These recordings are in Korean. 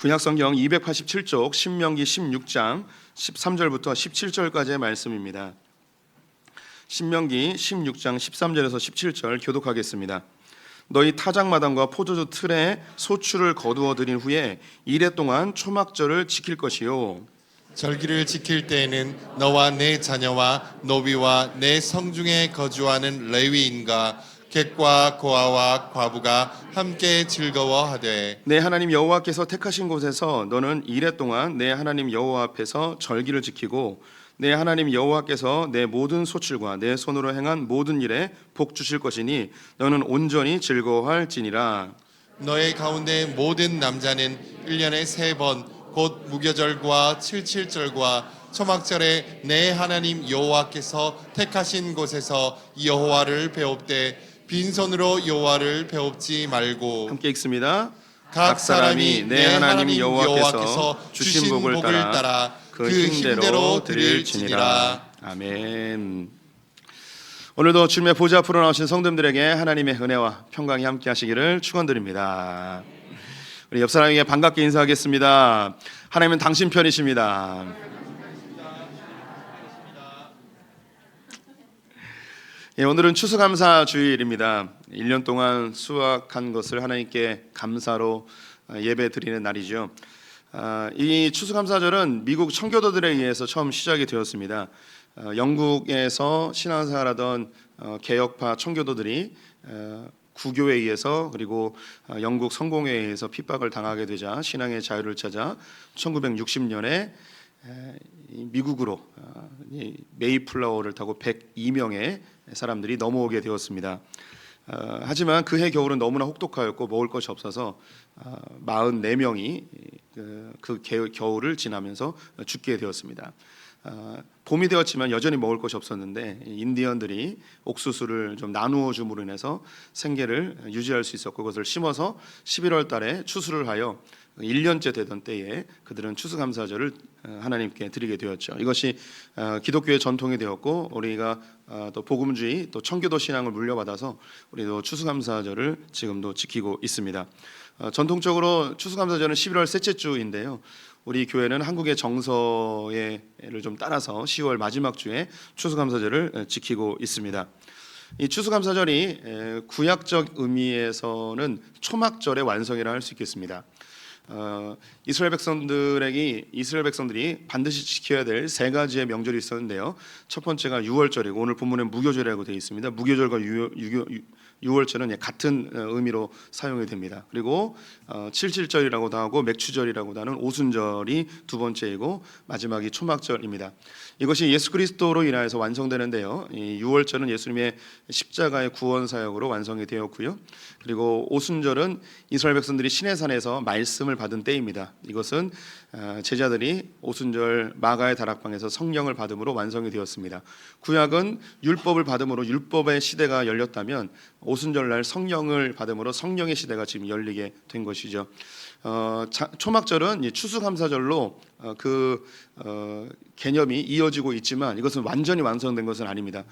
구약성경 287쪽 신명기 16장 13절부터 17절까지의 말씀입니다. 신명기 16장 13절에서 17절 교독하겠습니다. 너희 타작마당과 포도주 틀에 소출을 거두어 들인 후에 이레 동안 초막절을 지킬 것이요, 절기를 지킬 때에는 너와 내 자녀와 노비와 내 성중에 거주하는 레위인과 객과 고아와 과부가 함께 즐거워하되 내 하나님 여호와께서 택하신 곳에서 너는 이레 동안 내 하나님 여호와 앞에서 절기를 지키고 내 하나님 여호와께서 내 모든 소출과 내 손으로 행한 모든 일에 복 주실 것이니 너는 온전히 즐거워할지니라. 너의 가운데 모든 남자는 1년에 3번 곧 무교절과 칠칠절과 초막절에 내 하나님 여호와께서 택하신 곳에서 여호와를 배웁되 빈손으로 여호와를 배웁지 말고 함께 읽습니다. 각 사람이 내 하나님 여호와께서 주신 복을 따라 그 힘대로 드릴지니라. 아멘. 오늘도 주님의 보좌 앞으로 나오신 성도님들에게 하나님의 은혜와 평강이 함께 하시기를 축원드립니다. 우리 옆 사람에게 반갑게 인사하겠습니다. 하나님은 당신 편이십니다. 예, 오늘은 추수감사 주일입니다. 1년 동안 수확한 것을 하나님께 감사로 예배 드리는 날이죠. 이 추수감사절은 미국 청교도들에 의해서 처음 시작이 되었습니다. 영국에서 신앙생활하던 개혁파 청교도들이 구교에 의해서 그리고 영국 성공회에 의해서 핍박을 당하게 되자 신앙의 자유를 찾아 1960년에 미국으로 메이플라워를 타고 102명의 사람들이 넘어오게 되었습니다. 하지만 그해 겨울은 너무나 혹독하였고 먹을 것이 없어서 44명이 그 겨울을 지나면서 죽게 되었습니다. 봄이 되었지만 여전히 먹을 것이 없었는데 인디언들이 옥수수를 좀 나누어 줌으로 인해서 생계를 유지할 수 있었고 그것을 심어서 11월 달에 추수를 하여 1년째 되던 때에 그들은 추수감사절을 하나님께 드리게 되었죠. 이것이 기독교의 전통이 되었고 우리가 또 복음주의 또 청교도 신앙을 물려받아서 우리도 추수감사절을 지금도 지키고 있습니다. 전통적으로 추수감사절은 11월 셋째 주인데요. 우리 교회는 한국의 정서를 좀 따라서 10월 마지막 주에 추수감사절을 지키고 있습니다. 이 추수감사절이 구약적 의미에서는 초막절의 완성이라 할 수 있겠습니다. 이스라엘 백성들이 반드시 지켜야 될 3가지의 명절이 있었는데요. 첫 번째가 유월절이고 오늘 본문에 무교절이라고 되어 있습니다. 무교절과 유월절은 같은 의미로 사용이 됩니다. 그리고 칠칠절이라고도 하고 맥추절이라고도 하는 오순절이 두 번째이고 마지막이 초막절입니다. 이것이 예수 그리스도로 인하여서 완성되는데요. 이 유월절은 예수님의 십자가의 구원 사역으로 완성이 되었고요. 그리고 오순절은 이스라엘 백성들이 시내산에서 말씀을 받은 때입니다. 이것은 제자들이 오순절 마가의 다락방에서 성령을 받음으로 완성이 되었습니다. 구약은 율법을 받음으로 율법의 시대가 열렸다면 오순절날 성령을 받음으로 성령의 시대가 지금 열리게 된 것이죠. 초막절은 추수감사절로 개념이 이어지고 있지만 이것은 완전히 완성된 것은 아닙니다.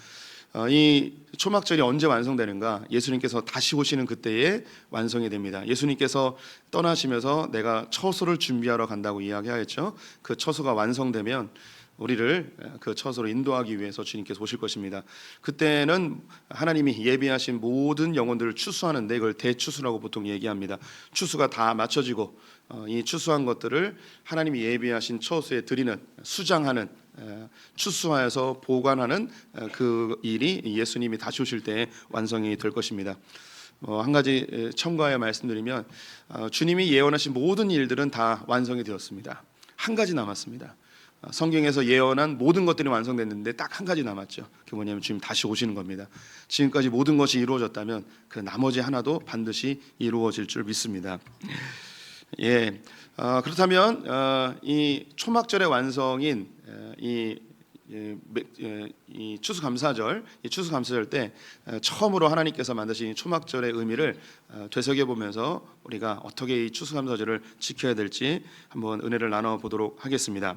이 초막절이 언제 완성되는가? 예수님께서 다시 오시는 그때에 완성이 됩니다. 예수님께서 떠나시면서 내가 처소를 준비하러 간다고 이야기하였죠. 그 처소가 완성되면 우리를 그 처소로 인도하기 위해서 주님께서 오실 것입니다. 그때는 하나님이 예비하신 모든 영혼들을 추수하는데 이걸 대추수라고 보통 얘기합니다. 추수가 다 맞춰지고 이 추수한 것들을 하나님이 예비하신 처소에 드리는, 수장하는, 추수하여서 보관하는 그 일이 예수님이 다시 오실 때 완성이 될 것입니다. 한 가지 첨가하여 말씀드리면 주님이 예언하신 모든 일들은 다 완성이 되었습니다. 한 가지 남았습니다. 성경에서 예언한 모든 것들이 완성됐는데 딱 한 가지 남았죠. 그게 뭐냐면 주님 다시 오시는 겁니다. 지금까지 모든 것이 이루어졌다면 그 나머지 하나도 반드시 이루어질 줄 믿습니다. 예, 그렇다면 이 초막절의 완성인 이 추수감사절, 이 추수감사절 때 처음으로 하나님께서 만드신 초막절의 의미를 되새겨 보면서 우리가 어떻게 이 추수감사절을 지켜야 될지 한번 은혜를 나눠 보도록 하겠습니다.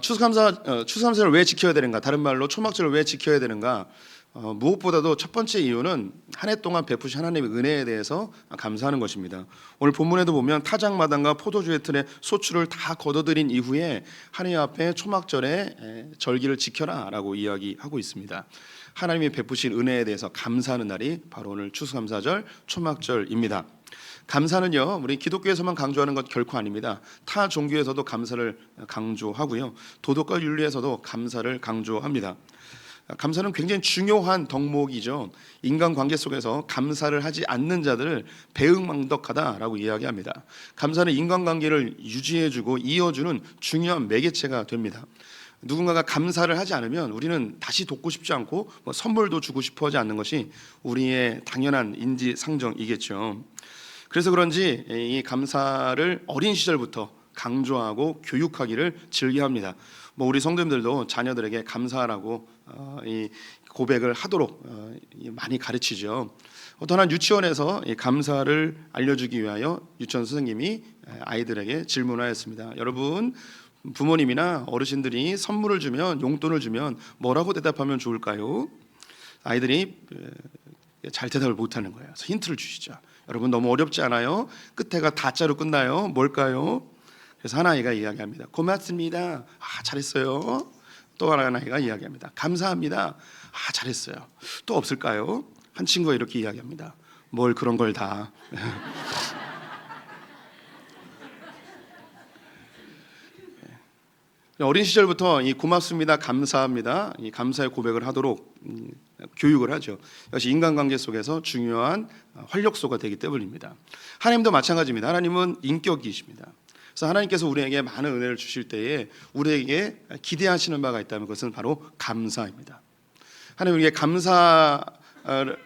추수감사절을 왜 지켜야 되는가? 다른 말로 초막절을 왜 지켜야 되는가? 무엇보다도 첫 번째 이유는 한 해 동안 베푸신 하나님의 은혜에 대해서 감사하는 것입니다. 오늘 본문에도 보면 타작마당과 포도주의 틀에 소출을 다 거둬들인 이후에 하나님 앞에 초막절에 절기를 지켜라라고 이야기하고 있습니다. 하나님이 베푸신 은혜에 대해서 감사하는 날이 바로 오늘 추수감사절 초막절입니다. 감사는요, 우리 기독교에서만 강조하는 것 결코 아닙니다. 타 종교에서도 감사를 강조하고요, 도덕과 윤리에서도 감사를 강조합니다. 감사는 굉장히 중요한 덕목이죠. 인간관계 속에서 감사를 하지 않는 자들을 배은망덕하다라고 이야기합니다. 감사는 인간관계를 유지해주고 이어주는 중요한 매개체가 됩니다. 누군가가 감사를 하지 않으면 우리는 다시 돕고 싶지 않고 선물도 주고 싶어 하지 않는 것이 우리의 당연한 인지상정이겠죠. 그래서 그런지 이 감사를 어린 시절부터 강조하고 교육하기를 즐겨합니다. 우리 성도님들도 자녀들에게 감사하라고 이 고백을 하도록 많이 가르치죠. 어떤 한 유치원에서 이 감사를 알려주기 위하여 유치원 선생님이 아이들에게 질문하였습니다. 여러분, 부모님이나 어르신들이 선물을 주면, 용돈을 주면 뭐라고 대답하면 좋을까요? 아이들이 잘 대답을 못하는 거예요. 그래서 힌트를 주시죠. 여러분, 너무 어렵지 않아요? 끝에가 다자로 끝나요. 뭘까요? 그래서 한 아이가 이야기합니다. 고맙습니다. 잘했어요. 또 한 아이가 이야기합니다. 감사합니다. 잘했어요. 또 없을까요? 한 친구가 이렇게 이야기합니다. 뭘 그런 걸 다. 어린 시절부터 이 고맙습니다, 감사합니다, 이 감사의 고백을 하도록 교육을 하죠. 이것이 인간관계 속에서 중요한 활력소가 되기 때문입니다. 하나님도 마찬가지입니다. 하나님은 인격이십니다. 그래서 하나님께서 우리에게 많은 은혜를 주실 때에 우리에게 기대하시는 바가 있다면 그것은 바로 감사입니다. 하나님 우리에게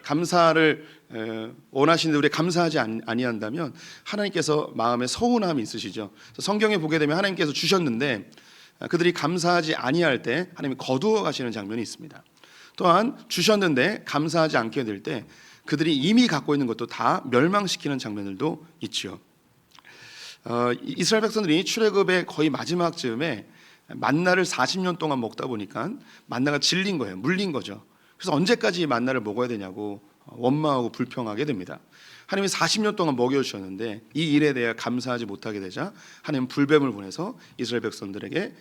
감사를 원하시는데 우리 감사하지 아니한다면 하나님께서 마음에 서운함이 있으시죠. 성경에 보게 되면 하나님께서 주셨는데 그들이 감사하지 아니할 때 하나님이 거두어 가시는 장면이 있습니다. 또한 주셨는데 감사하지 않게 될 때 그들이 이미 갖고 있는 것도 다 멸망시키는 장면들도 있죠. 이스라엘 백성들이 출애굽의 거의 마지막 즈음에 만나를 40년 동안 먹다 보니까 만나가 질린 거예요. 물린 거죠. 그래서 언제까지 만나를 먹어야 되냐고 원망하고 불평하게 됩니다. 하나님이 40년 동안 먹여주셨는데 이 일에 대해 감사하지 못하게 되자 하나님은 불뱀을 보내서 이스라엘 백성들에게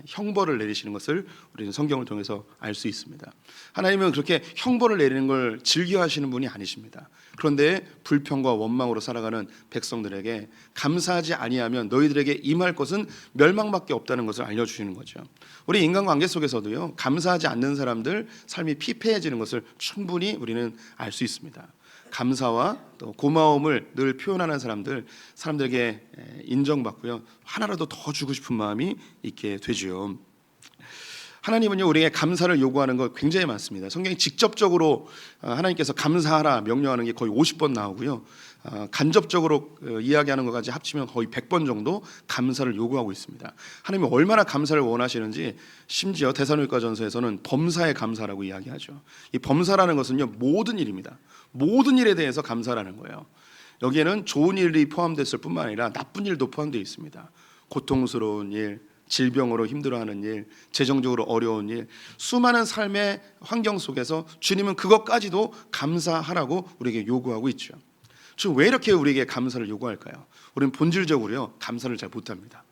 형벌을 내리시는 것을 우리는 성경을 통해서 알 수 있습니다. 하나님은 그렇게 형벌을 내리는 걸 즐겨하시는 분이 아니십니다. 그런데 불평과 원망으로 살아가는 백성들에게 감사하지 아니하면 너희들에게 임할 것은 멸망밖에 없다는 것을 알려주시는 거죠. 우리 인간관계 속에서도요, 감사하지 않는 사람들 삶이 피폐해지는 것을 충분히 우리는 알 수 있습니다. 감사와 또 고마움을 늘 표현하는 사람들에게 인정받고요, 하나라도 더 주고 싶은 마음이 있게 되죠. 하나님은요, 우리에게 감사를 요구하는 것 굉장히 많습니다. 성경이 직접적으로 하나님께서 감사하라 명령하는 게 거의 50번 나오고요, 간접적으로 이야기하는 것까지 합치면 거의 100번 정도 감사를 요구하고 있습니다. 하나님이 얼마나 감사를 원하시는지 심지어 데살로니가전서에서는 범사에 감사라고 이야기하죠. 이 범사라는 것은요, 모든 일입니다. 모든 일에 대해서 감사라는 거예요. 여기에는 좋은 일이 포함됐을 뿐만 아니라 나쁜 일도 포함되어 있습니다. 고통스러운 일, 질병으로 힘들어하는 일, 재정적으로 어려운 일, 수많은 삶의 환경 속에서 주님은 그것까지도 감사하라고 우리에게 요구하고 있죠. 지금 왜 이렇게 우리에게 감사를 요구할까요? 우리는 본질적으로요, 감사를 잘 못합니다.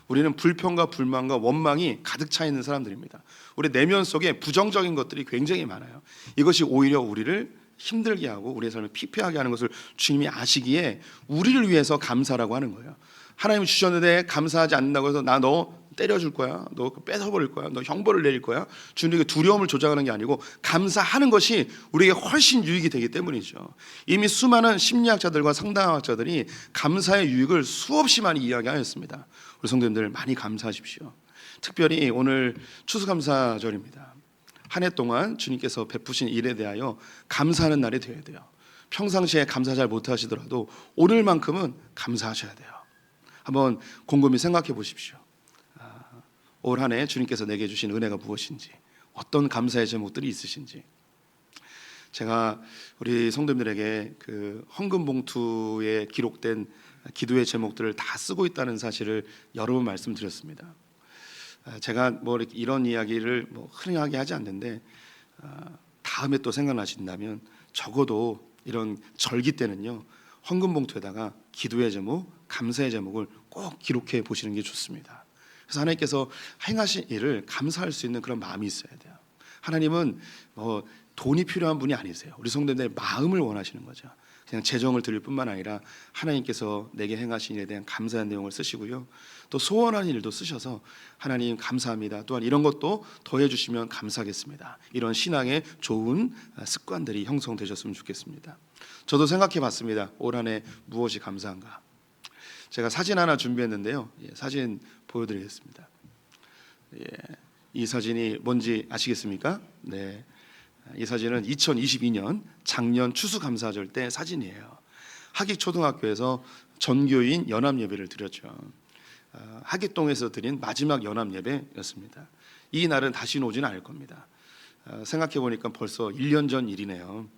우리는 불평과 불만과 원망이 가득 차 있는 사람들입니다. 우리 내면 속에 부정적인 것들이 굉장히 많아요. 이것이 오히려 우리를 힘들게 하고 우리의 삶을 피폐하게 하는 것을 주님이 아시기에 우리를 위해서 감사라고 하는 거예요. 하나님 주셨는데 감사하지 않는다고 해서 나 너 때려줄 거야, 너 뺏어버릴 거야, 너 형벌을 내릴 거야, 주님에게 두려움을 조장하는 게 아니고 감사하는 것이 우리에게 훨씬 유익이 되기 때문이죠. 이미 수많은 심리학자들과 상담학자들이 감사의 유익을 수없이 많이 이야기하였습니다. 우리 성도님들 많이 감사하십시오. 특별히 오늘 추수감사절입니다. 한 해 동안 주님께서 베푸신 일에 대하여 감사하는 날이 되어야 돼요. 평상시에 감사 잘 못하시더라도 오늘만큼은 감사하셔야 돼요. 한번 곰곰이 생각해 보십시오. 올 한 해 주님께서 내게 주신 은혜가 무엇인지, 어떤 감사의 제목들이 있으신지. 제가 우리 성도님들에게 그 헌금 봉투에 기록된 기도의 제목들을 다 쓰고 있다는 사실을 여러 번 말씀드렸습니다. 제가 뭐 이런 이야기를 흔하게 하지 않는데 다 다음에 또 생각나신다면 적어도 이런 절기 때는요, 헌금 봉투에다가 기도의 제목, 감사의 제목을 꼭 기록해 보시는 게 좋습니다. 그래서 하나님께서 행하신 일을 감사할 수 있는 그런 마음이 있어야 돼요. 하나님은 돈이 필요한 분이 아니세요. 우리 성도들의 마음을 원하시는 거죠. 그냥 재정을 드릴 뿐만 아니라 하나님께서 내게 행하신 일에 대한 감사한 내용을 쓰시고요, 또 소원하는 일도 쓰셔서 하나님 감사합니다, 또한 이런 것도 더해 주시면 감사하겠습니다, 이런 신앙의 좋은 습관들이 형성되셨으면 좋겠습니다. 저도 생각해 봤습니다. 올 한 해 무엇이 감사한가. 제가 사진 하나 준비했는데요, 사진 보여드리겠습니다. 이 사진이 뭔지 아시겠습니까? 네, 이 사진은 2022년 작년 추수감사절 때 사진이에요. 하객초등학교에서 전교인 연합예배를 드렸죠. 하객동에서 드린 마지막 연합예배였습니다. 이 날은 다시는 오지는 않을 겁니다. 생각해 보니까 벌써 1년 전 일이네요.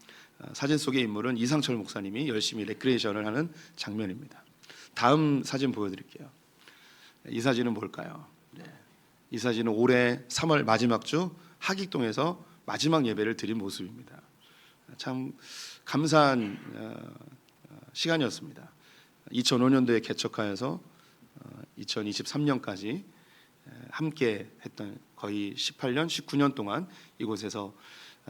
사진 속의 인물은 이상철 목사님이 열심히 레크레이션을 하는 장면입니다. 다음 사진 보여드릴게요. 이 사진은 뭘까요? 이 사진은 올해 3월 마지막 주 하객동에서 마지막 예배를 드린 모습입니다. 참 감사한 시간이었습니다. 2005년도에 개척하여서 2023년까지 함께 했던 거의 18년, 19년 동안 이곳에서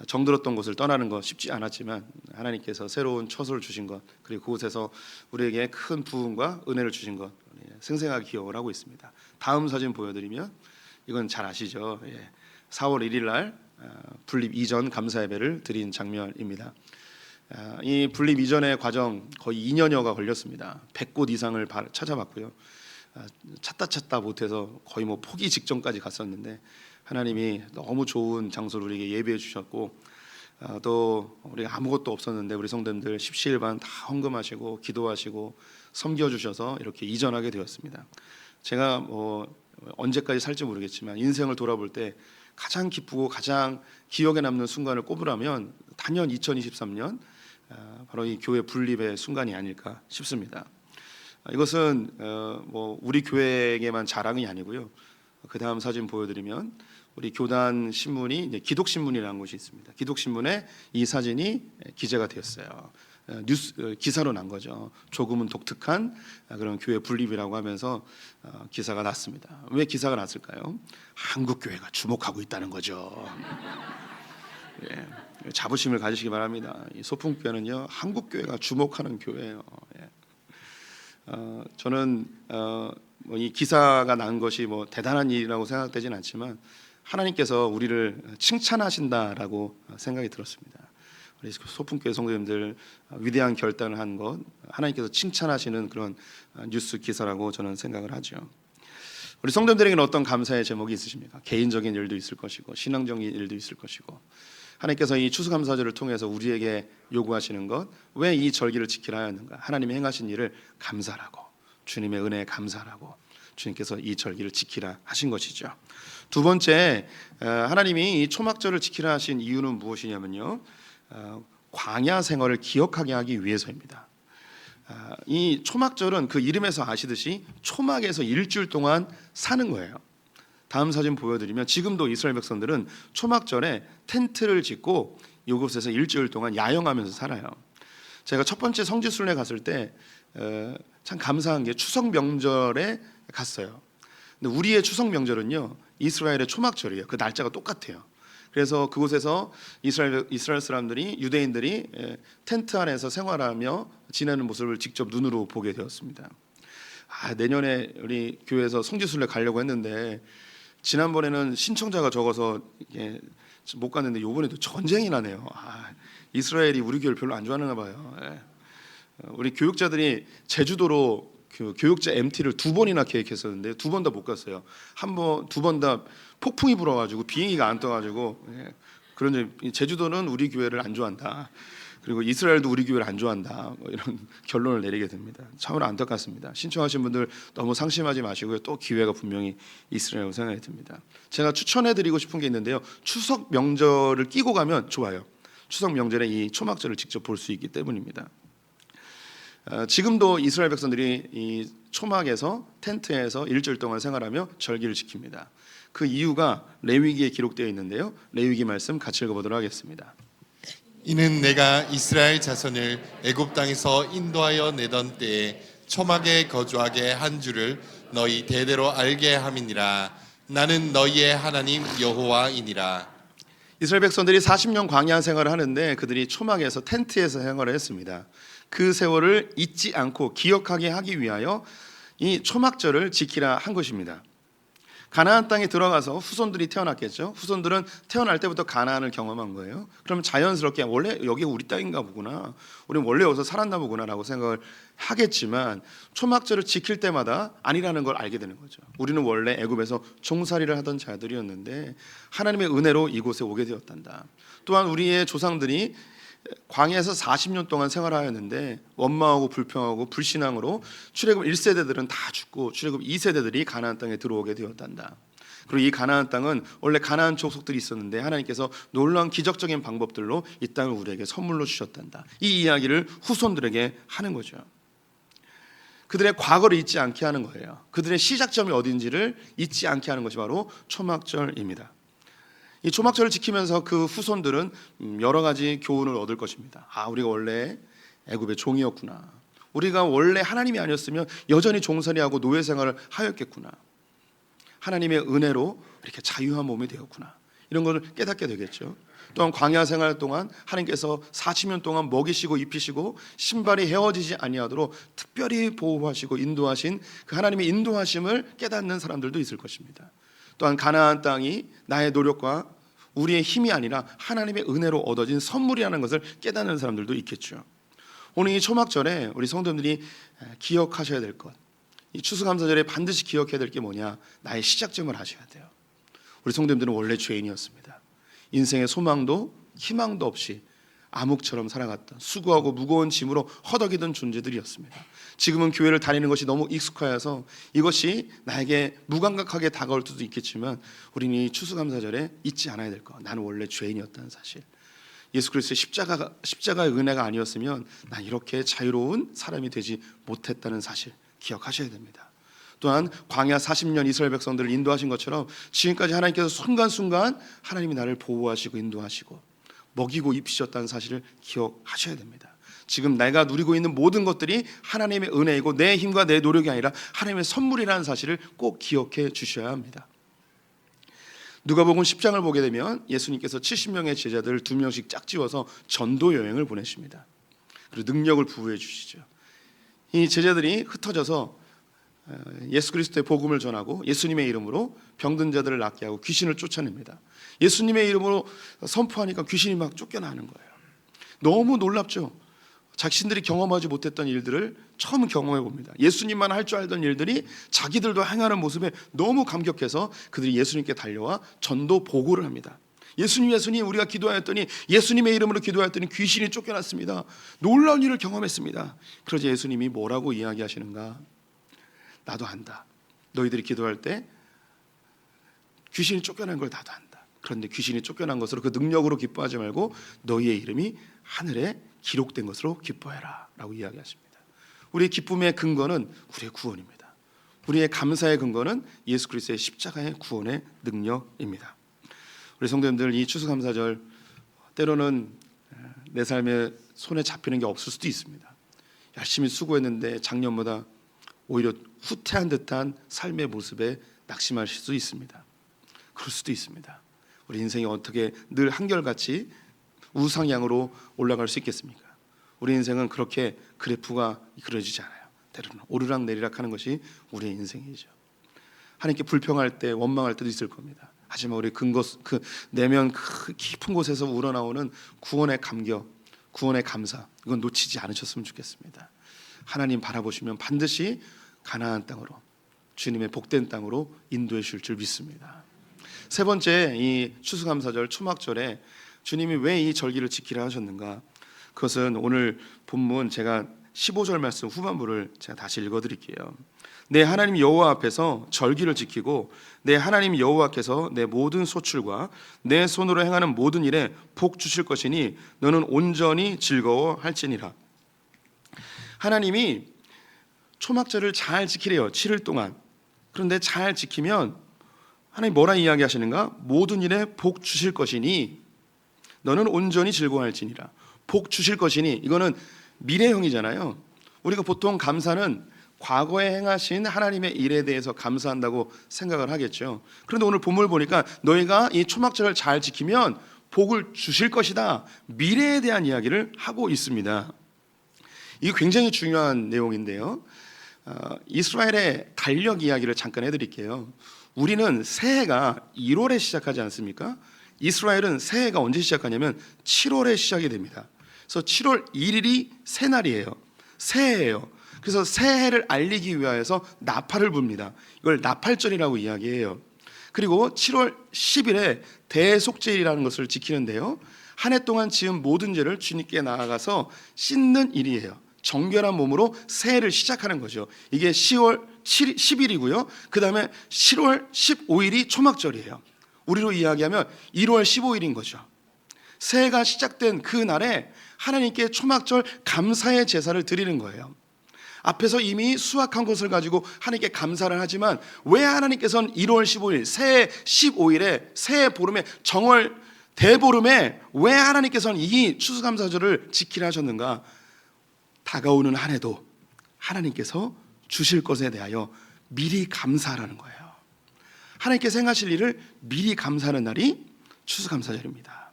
정들었던 곳을 떠나는 것 쉽지 않았지만 하나님께서 새로운 처소를 주신 것, 그리고 그곳에서 우리에게 큰 부흥과 은혜를 주신 것 생생하게 기억을 하고 있습니다. 다음 사진 보여드리면 이건 잘 아시죠? 4월 1일 날 분립 이전 감사 예배를 드린 장면입니다. 이 분립 이전의 과정 거의 2년여가 걸렸습니다. 100곳 이상을 찾아봤고요. 찾다 못해서 거의 포기 직전까지 갔었는데 하나님이 너무 좋은 장소를 우리에게 예배해 주셨고, 또 우리가 아무것도 없었는데 우리 성도님들 십시일반 다 헌금하시고 기도하시고 섬겨 주셔서 이렇게 이전하게 되었습니다. 제가 언제까지 살지 모르겠지만 인생을 돌아볼 때 가장 기쁘고 가장 기억에 남는 순간을 꼽으라면 단연 2023년 바로 이 교회 분립의 순간이 아닐까 싶습니다. 이것은 우리 교회에게만 자랑이 아니고요. 그 다음 사진 보여드리면 우리 교단 신문이 이제 기독신문이라는 곳이 있습니다. 기독신문에 이 사진이 기재가 되었어요. 뉴스 기사로 난 거죠. 조금은 독특한 그런 교회 분립이라고 하면서 기사가 났습니다. 왜 기사가 났을까요? 한국 교회가 주목하고 있다는 거죠. 자부심을 가지시기 바랍니다. 이 소풍교회는요, 한국 교회가 주목하는 교회예요. 저는 이 기사가 난 것이 대단한 일이라고 생각되진 않지만 하나님께서 우리를 칭찬하신다라고 생각이 들었습니다. 우리 소풍교회 성도님들 위대한 결단을 한 것, 하나님께서 칭찬하시는 그런 뉴스 기사라고 저는 생각을 하죠. 우리 성도님들에게는 어떤 감사의 제목이 있으십니까? 개인적인 일도 있을 것이고 신앙적인 일도 있을 것이고, 하나님께서 이 추수감사절을 통해서 우리에게 요구하시는 것, 왜 이 절기를 지키라 하였는가? 하나님이 행하신 일을 감사하라고, 주님의 은혜에 감사하라고 주님께서 이 절기를 지키라 하신 것이죠. 두 번째, 하나님이 이 초막절을 지키라 하신 이유는 무엇이냐면요, 광야 생활을 기억하게 하기 위해서입니다. 이 초막절은 그 이름에서 아시듯이 초막에서 일주일 동안 사는 거예요. 다음 사진 보여드리면 지금도 이스라엘 백성들은 초막절에 텐트를 짓고 이곳에서 일주일 동안 야영하면서 살아요. 제가 첫 번째 성지순례 갔을 때 참 감사한 게 추석 명절에 갔어요. 근데 우리의 추석 명절은요, 이스라엘의 초막절이에요. 그 날짜가 똑같아요. 그래서 그곳에서 이스라엘 사람들이, 유대인들이 텐트 안에서 생활하며 지내는 모습을 직접 눈으로 보게 되었습니다. 내년에 우리 교회에서 성지순례 가려고 했는데 지난번에는 신청자가 적어서 못 갔는데 이번에도 전쟁이 나네요. 이스라엘이 우리 교회를 별로 안 좋아하나 봐요. 우리 교육자들이 제주도로 그 교육자 MT를 2번이나 계획했었는데 2번 다 못 갔어요. 두 번 다 폭풍이 불어가지고 비행기가 안 떠가지고, 그런데 제주도는 우리 교회를 안 좋아한다, 그리고 이스라엘도 우리 교회를 안 좋아한다, 이런 결론을 내리게 됩니다. 참으로 안타깝습니다. 신청하신 분들 너무 상심하지 마시고요. 또 기회가 분명히 있으리라고 생각이 듭니다. 제가 추천해드리고 싶은 게 있는데요, 추석 명절을 끼고 가면 좋아요. 추석 명절에 이 초막절을 직접 볼 수 있기 때문입니다. 지금도 이스라엘 백성들이 이 초막에서 텐트에서 일주일 동안 생활하며 절기를 지킵니다. 그 이유가 레위기에 기록되어 있는데요, 레위기 말씀 같이 읽어보도록 하겠습니다. 이는 내가 이스라엘 자손을 애굽 땅에서 인도하여 내던 때에 초막에 거주하게 한 줄을 너희 대대로 알게 함이니라. 나는 너희의 하나님 여호와이니라. 이스라엘 백성들이 40년 광야 생활을 하는데 그들이 초막에서 텐트에서 생활을 했습니다. 그 세월을 잊지 않고 기억하게 하기 위하여 이 초막절을 지키라 한 것입니다. 가나안 땅에 들어가서 후손들이 태어났겠죠. 후손들은 태어날 때부터 가나안을 경험한 거예요. 그러면 자연스럽게 원래 여기가 우리 땅인가 보구나, 우리는 원래 여기서 살았나 보구나라고 생각을 하겠지만 초막절을 지킬 때마다 아니라는 걸 알게 되는 거죠. 우리는 원래 애굽에서 종살이를 하던 자들이었는데 하나님의 은혜로 이곳에 오게 되었단다. 또한 우리의 조상들이 광야에서 40년 동안 생활하였는데 원망하고 불평하고 불신앙으로 출애굽 1세대들은 다 죽고 출애굽 2세대들이 가나안 땅에 들어오게 되었단다. 그리고 이 가나안 땅은 원래 가나안 족속들이 있었는데 하나님께서 놀라운 기적적인 방법들로 이 땅을 우리에게 선물로 주셨단다. 이 이야기를 후손들에게 하는 거죠. 그들의 과거를 잊지 않게 하는 거예요. 그들의 시작점이 어딘지를 잊지 않게 하는 것이 바로 초막절입니다. 이 초막절을 지키면서 그 후손들은 여러 가지 교훈을 얻을 것입니다. 우리가 원래 애굽의 종이었구나. 우리가 원래 하나님이 아니었으면 여전히 종살이하고 노예 생활을 하였겠구나. 하나님의 은혜로 이렇게 자유한 몸이 되었구나. 이런 것을 깨닫게 되겠죠. 또한 광야 생활 동안 하나님께서 40년 동안 먹이시고 입히시고 신발이 헤어지지 아니하도록 특별히 보호하시고 인도하신 그 하나님의 인도하심을 깨닫는 사람들도 있을 것입니다. 또한 가나안 땅이 나의 노력과 우리의 힘이 아니라 하나님의 은혜로 얻어진 선물이라는 것을 깨닫는 사람들도 있겠죠. 오늘 이 초막절에 우리 성도님들이 기억하셔야 될 것, 이 추수감사절에 반드시 기억해야 될 게 뭐냐? 나의 시작점을 하셔야 돼요. 우리 성도님들은 원래 죄인이었습니다. 인생의 소망도 희망도 없이 암흑처럼 살아갔던 수고하고 무거운 짐으로 허덕이던 존재들이었습니다. 지금은 교회를 다니는 것이 너무 익숙하여서 이것이 나에게 무감각하게 다가올 수도 있겠지만 우리는 이 추수감사절에 잊지 않아야 될 것, 나는 원래 죄인이었다는 사실. 예수 그리스도의 십자가의 은혜가 아니었으면 난 이렇게 자유로운 사람이 되지 못했다는 사실 기억하셔야 됩니다. 또한 광야 40년 이스라엘 백성들을 인도하신 것처럼 지금까지 하나님께서 순간순간 하나님이 나를 보호하시고 인도하시고 먹이고 입히셨다는 사실을 기억하셔야 됩니다. 지금 내가 누리고 있는 모든 것들이 하나님의 은혜이고 내 힘과 내 노력이 아니라 하나님의 선물이라는 사실을 꼭 기억해 주셔야 합니다. 누가복음 10장을 보게 되면 예수님께서 70명의 제자들을 2명씩 짝지어서 전도 여행을 보내십니다. 그리고 능력을 부여해 주시죠. 이 제자들이 흩어져서 예수 그리스도의 복음을 전하고 예수님의 이름으로 병든 자들을 낫게 하고 귀신을 쫓아냅니다. 예수님의 이름으로 선포하니까 귀신이 막 쫓겨나는 거예요. 너무 놀랍죠. 자신들이 경험하지 못했던 일들을 처음 경험해 봅니다. 예수님만 할 줄 알던 일들이 자기들도 행하는 모습에 너무 감격해서 그들이 예수님께 달려와 전도 보고를 합니다. 예수님 우리가 기도하였더니 예수님의 이름으로 기도하였더니 귀신이 쫓겨났습니다. 놀라운 일을 경험했습니다. 그러자 예수님이 뭐라고 이야기하시는가? 나도 안다. 너희들이 기도할 때 귀신이 쫓겨난 걸 나도 안다. 그런데 귀신이 쫓겨난 것으로 그 능력으로 기뻐하지 말고 너희의 이름이 하늘에 기록된 것으로 기뻐해라 라고 이야기하십니다. 우리의 기쁨의 근거는 우리의 구원입니다. 우리의 감사의 근거는 예수 그리스도의 십자가의 구원의 능력입니다. 우리 성도님들, 이 추수감사절 때로는 내 삶에 손에 잡히는 게 없을 수도 있습니다. 열심히 수고했는데 작년보다 오히려 후퇴한 듯한 삶의 모습에 낙심하실 수 있습니다. 그럴 수도 있습니다. 우리 인생이 어떻게 늘 한결같이 우상향으로 올라갈 수 있겠습니까? 우리 인생은 그렇게 그래프가 그려지지 않아요. 때로는 오르락 내리락 하는 것이 우리의 인생이죠. 하나님께 불평할 때, 원망할 때도 있을 겁니다. 하지만 우리 그 내면 깊은 곳에서 우러나오는 구원의 감격, 구원의 감사, 이건 놓치지 않으셨으면 좋겠습니다. 하나님 바라보시면 반드시 가나안 땅으로, 주님의 복된 땅으로 인도해 주실 줄 믿습니다. 세 번째, 이 추수감사절 초막절에 주님이 왜 이 절기를 지키라 하셨는가? 그것은 오늘 본문 제가 15절 말씀 후반부를 제가 다시 읽어드릴게요. 내 하나님 여호와 앞에서 절기를 지키고 내 하나님 여호와께서 내 모든 소출과 내 손으로 행하는 모든 일에 복 주실 것이니 너는 온전히 즐거워할지니라. 하나님이 초막절을 잘 지키래요. 7일 동안. 그런데 잘 지키면 하나님 뭐라 이야기하시는가? 모든 일에 복 주실 것이니 너는 온전히 즐거워할지니라. 복 주실 것이니, 이거는 미래형이잖아요. 우리가 보통 감사는 과거에 행하신 하나님의 일에 대해서 감사한다고 생각을 하겠죠. 그런데 오늘 본문을 보니까 너희가 이 초막절을 잘 지키면 복을 주실 것이다, 미래에 대한 이야기를 하고 있습니다. 이게 굉장히 중요한 내용인데요. 이스라엘의 달력 이야기를 잠깐 해드릴게요. 우리는 새해가 1월에 시작하지 않습니까? 이스라엘은 새해가 언제 시작하냐면 7월에 시작이 됩니다. 그래서 7월 1일이 새날이에요. 새해예요. 그래서 새해를 알리기 위하여서 나팔을 붑니다. 이걸 나팔절이라고 이야기해요. 그리고 7월 10일에 대속죄일이라는 것을 지키는데요, 한 해 동안 지은 모든 죄를 주님께 나아가서 씻는 일이에요. 정결한 몸으로 새해를 시작하는 거죠. 이게 10월 10일이고요. 그 다음에 7월 15일이 초막절이에요. 우리로 이야기하면 1월 15일인 거죠. 새해가 시작된 그 날에 하나님께 초막절 감사의 제사를 드리는 거예요. 앞에서 이미 수확한 것을 가지고 하나님께 감사를 하지만 왜 하나님께서는 1월 15일 새해 15일에 새해 보름에 정월 대보름에 왜 하나님께서는 이 추수감사절을 지키라 하셨는가? 다가오는 한 해도 하나님께서 주실 것에 대하여 미리 감사하라는 거예요. 하나님께서 행하실 일을 미리 감사하는 날이 추수감사절입니다.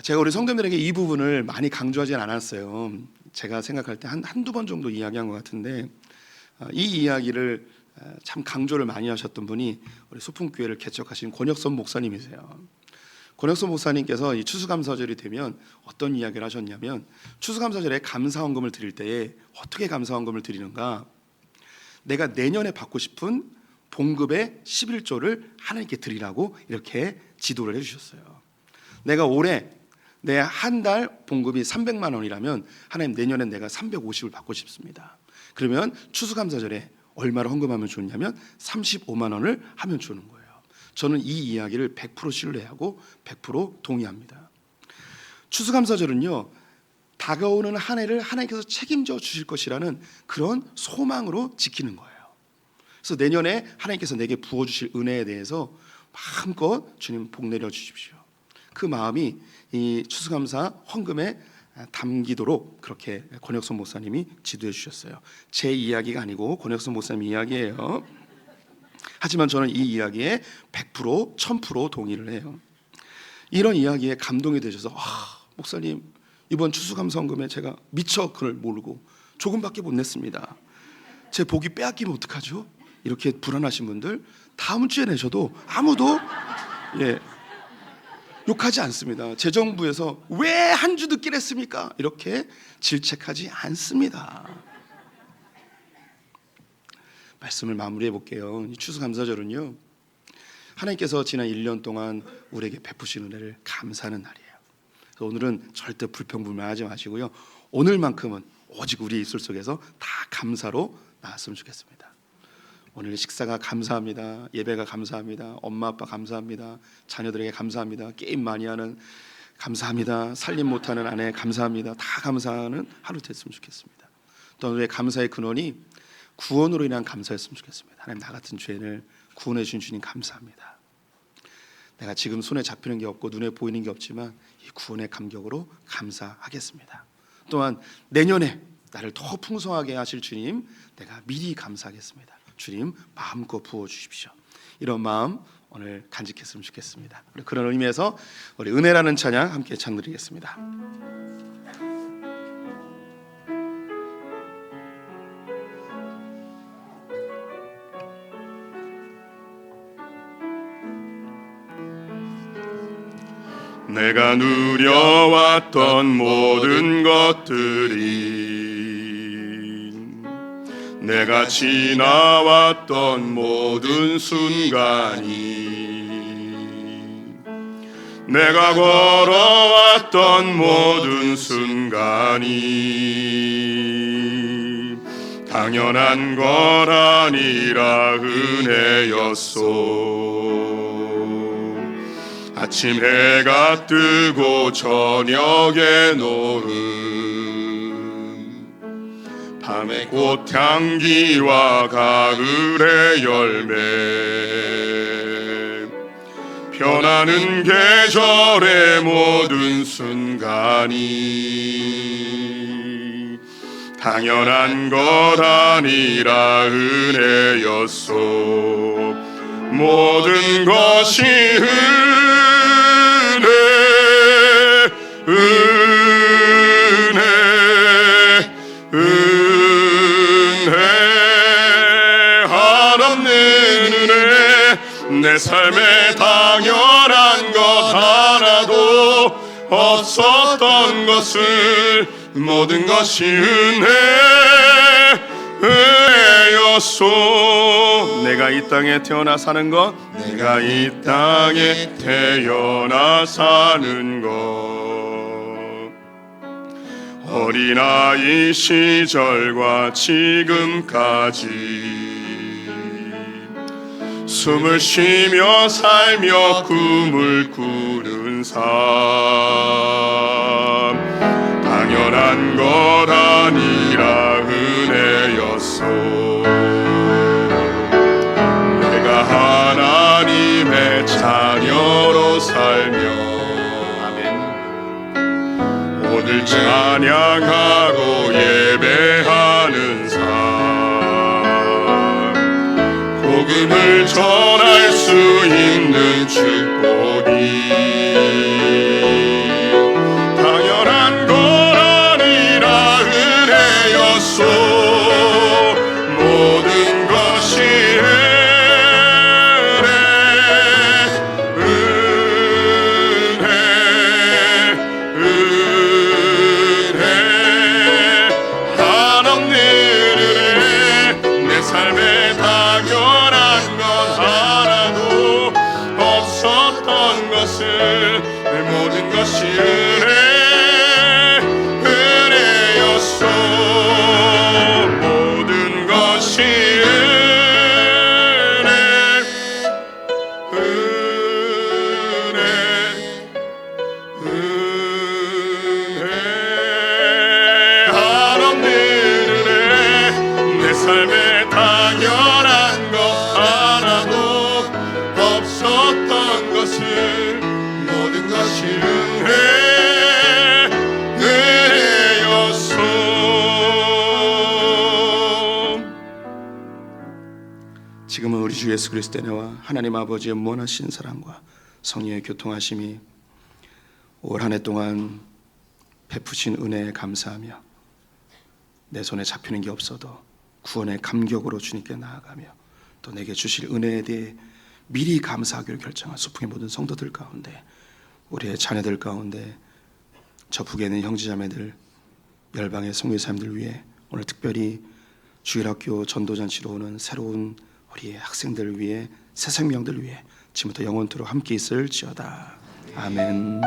제가 우리 성도님들에게 이 부분을 많이 강조하진 않았어요. 제가 생각할 때 한두 번 정도 이야기한 것 같은데, 이 이야기를 참 강조를 많이 하셨던 분이 우리 소풍교회를 개척하신 권혁선 목사님이세요. 권혁선 목사님께서 이 추수감사절이 되면 어떤 이야기를 하셨냐면, 추수감사절에 감사헌금을 드릴 때에 어떻게 감사헌금을 드리는가? 내가 내년에 받고 싶은 봉급의 11조를 하나님께 드리라고 이렇게 지도를 해주셨어요. 내가 올해 내 한 달 봉급이 300만 원이라면 하나님, 내년엔 내가 350을 받고 싶습니다. 그러면 추수감사절에 얼마를 헌금하면 좋냐면 35만 원을 하면 주는 거예요. 저는 이 이야기를 100% 신뢰하고 100% 동의합니다. 추수감사절은요, 다가오는 한 해를 하나님께서 책임져 주실 것이라는 그런 소망으로 지키는 거예요. 그래서 내년에 하나님께서 내게 부어주실 은혜에 대해서 마음껏 주님 복 내려 주십시오. 그 마음이 이 추수감사 헌금에 담기도록 그렇게 권혁선 목사님이 지도해 주셨어요. 제 이야기가 아니고 권혁선 목사님 이야기예요. 하지만 저는 이 이야기에 100% 1000% 동의를 해요. 이런 이야기에 감동이 되셔서, 목사님 이번 추수감사 헌금에 제가 미처 그걸 모르고 조금밖에 못 냈습니다. 제 복이 빼앗기면 어떡하죠? 이렇게 불안하신 분들 다음 주에 내셔도 아무도 욕하지 않습니다. 재정부에서 왜 한 주 늦게 냈습니까? 이렇게 질책하지 않습니다. 말씀을 마무리해 볼게요. 이 추수감사절은요, 하나님께서 지난 1년 동안 우리에게 베푸신 은혜를 감사하는 날이에요. 그래서 오늘은 절대 불평불만하지 마시고요, 오늘만큼은 오직 우리 입술 속에서 다 감사로 나왔으면 좋겠습니다. 오늘 식사가 감사합니다. 예배가 감사합니다. 엄마 아빠 감사합니다. 자녀들에게 감사합니다. 게임 많이 하는 감사합니다. 살림 못하는 아내 감사합니다. 다 감사하는 하루 됐으면 좋겠습니다. 또 오늘의 감사의 근원이 구원으로 인한 감사였으면 좋겠습니다. 하나님, 나 같은 죄인을 구원해 주신 주님 감사합니다. 내가 지금 손에 잡히는 게 없고 눈에 보이는 게 없지만 이 구원의 감격으로 감사하겠습니다. 또한 내년에 나를 더 풍성하게 하실 주님, 내가 미리 감사하겠습니다. 주님 마음껏 부어주십시오. 이런 마음 오늘 간직했으면 좋겠습니다. 우리 그런 의미에서 우리 은혜라는 찬양 함께 찬드리겠습니다. 내가 누려왔던 모든 것들이, 내가 지나왔던 모든 순간이, 내가 걸어왔던 모든 순간이 당연한 것 아니라 은혜였소. 아침 해가 뜨고 저녁에 노을, 밤의 꽃향기와 가을의 열매, 변하는 계절의 모든 순간이 당연한 것 아니라 은혜였소. 모든 것이 은혜 한없는 은혜. 내 삶에 당연한 것 하나도 없었던 것을 모든 것이 은혜였소. 내가 이 땅에 태어나 사는 것, 내가 이 땅에 태어나 사는 것, 어린아이 시절과 지금까지 숨을 쉬며 살며 꿈을 꾸는 삶, 당연한 것 아니라 은혜였소. 내가 하나님의 자녀로 살며 오늘 찬양하고 예배하는 삶, 복음을 전할 수 있는 축복이 당연한 것 아니라 은혜였소. 모든 것이 은혜 한없는 은혜. 내 삶에 당연한 것 하나도 없었던 것을 내 모든 것이 은혜였소. 모든 것이 은혜 한없는 은혜. 내 삶에 당연한 것 하나도 없었던 것을 모든 것이 은혜였소. 지금은 우리 주 예수 그리스도의 은혜와 하나님 아버지의 무한하신 사랑과 성령의 교통하심이 올 한 해 동안 베푸신 은혜에 감사하며 내 손에 잡히는 게 없어도 구원의 감격으로 주님께 나아가며 또 내게 주실 은혜에 대해 미리 감사하기로 결정한 소풍의 모든 성도들 가운데, 우리의 자녀들 가운데, 저 북에 있는 형제자매들, 열방의 성교사님들 위해 오늘 특별히 주일학교 전도잔치로 오는 새로운 우리의 학생들을 위해, 새 생명들을 위해 지금부터 영원토록 함께 있을지어다. 아멘.